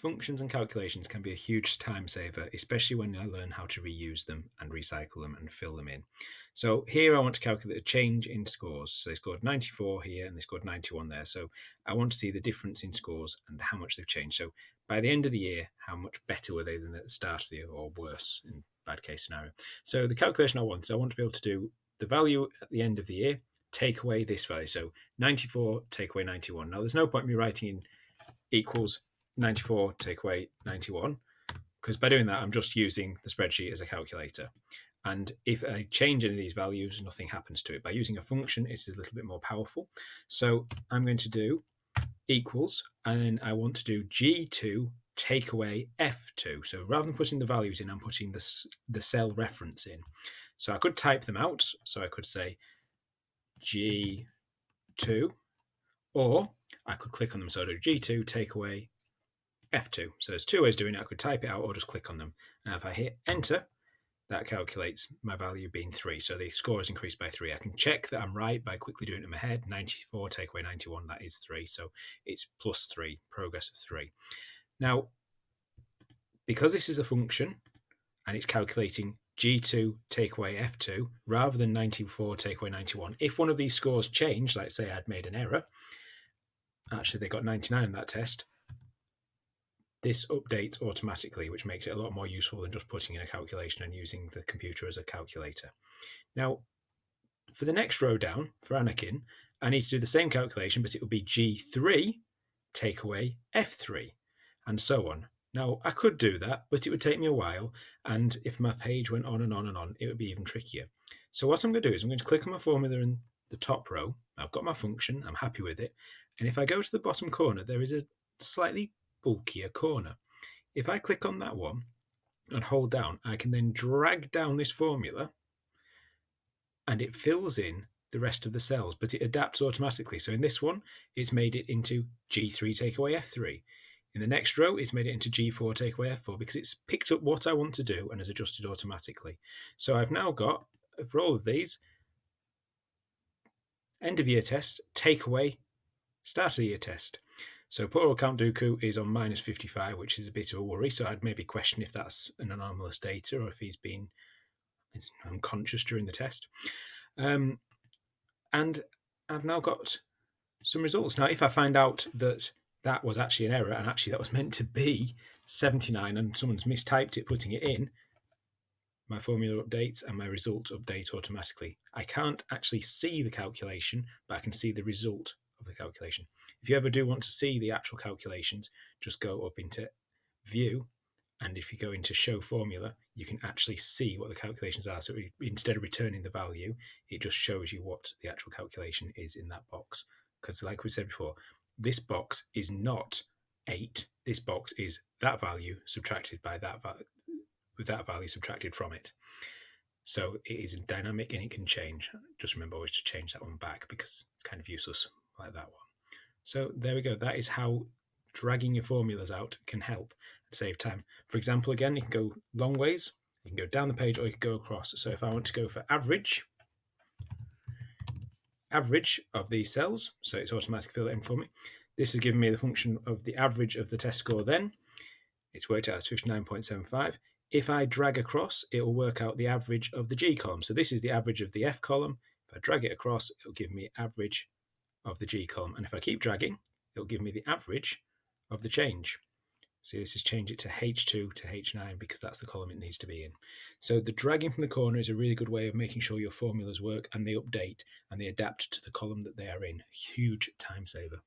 Functions and calculations can be a huge time saver, especially when I learn how to reuse them and recycle them and fill them in. So here I want to calculate a change in scores. So they scored 94 here and they scored 91 there. So I want to see the difference in scores and how much they've changed. So by the end of the year, how much better were they than at the start of the year, or worse in bad case scenario. So the calculation I want is I want to be able to do the value at the end of the year, take away this value. So 94, take away 91. Now there's no point in me writing in equals 94 take away 91, because by doing that I'm just using the spreadsheet as a calculator, and if I change any of these values nothing happens to it. By using a function it's a little bit more powerful. So I'm going to do equals, and then I want to do G2 take away F2. So rather than putting the values in, I'm putting the cell reference in. So I could type them out, so I could say G2, or I could click on them. So I do G2 take away F2. So there's two ways of doing it. I could type it out or just click on them. Now if I hit enter, that calculates my value being 3. So the score is increased by 3. I can check that I'm right by quickly doing it in my head. 94 take away 91, that is 3. So it's plus 3, progress of 3. Now, because this is a function and it's calculating G2 take away F2 rather than 94 take away 91, if one of these scores changed, let's say I'd made an error, actually they got 99 in that test, this updates automatically, which makes it a lot more useful than just putting in a calculation and using the computer as a calculator. Now, for the next row down, for Anakin, I need to do the same calculation, but it will be G3 take away F3, and so on. Now, I could do that, but it would take me a while, and if my page went on and on and on, it would be even trickier. So what I'm going to do is I'm going to click on my formula in the top row. I've got my function, I'm happy with it, and if I go to the bottom corner, there is a slightly bulkier corner. If I click on that one and hold down, I can then drag down this formula and it fills in the rest of the cells, but it adapts automatically. So in this one, it's made it into G3 take away F3. In the next row, it's made it into G4 take away F4 because it's picked up what I want to do and has adjusted automatically. So I've now got, for all of these, end of year test, take away, start of the year test. So poor old Count Dooku is on minus 55, which is a bit of a worry. So I'd maybe question if that's an anomalous data or if he's been unconscious during the test. And I've now got some results. Now, if I find out that that was actually an error and actually that was meant to be 79 and someone's mistyped it, putting it in, my formula updates and my result update automatically. I can't actually see the calculation, but I can see the result of the calculation. If you ever do want to see the actual calculations, just go up into view, and if you go into show formula, you can actually see what the calculations are. So instead of returning the value, it just shows you what the actual calculation is in that box. Because like we said before, this box is not 8. This box is that value subtracted by that value, with that value subtracted from it. So it is dynamic and it can change. Just remember always to change that one back because it's kind of useless like that one. So there we go. That is how dragging your formulas out can help and save time. For example, again, you can go long ways. You can go down the page or you can go across. So if I want to go for average of these cells, so it's automatically fill it in for me. This has given me the function of the average of the test score then. It's worked out as 59.75. If I drag across, it will work out the average of the G column. So this is the average of the F column. If I drag it across, it'll give me average of the G column. And if I keep dragging, it'll give me the average of the change. See, this is change it to H2 to H9 because that's the column it needs to be in. So the dragging from the corner is a really good way of making sure your formulas work and they update and they adapt to the column that they are in. Huge time saver.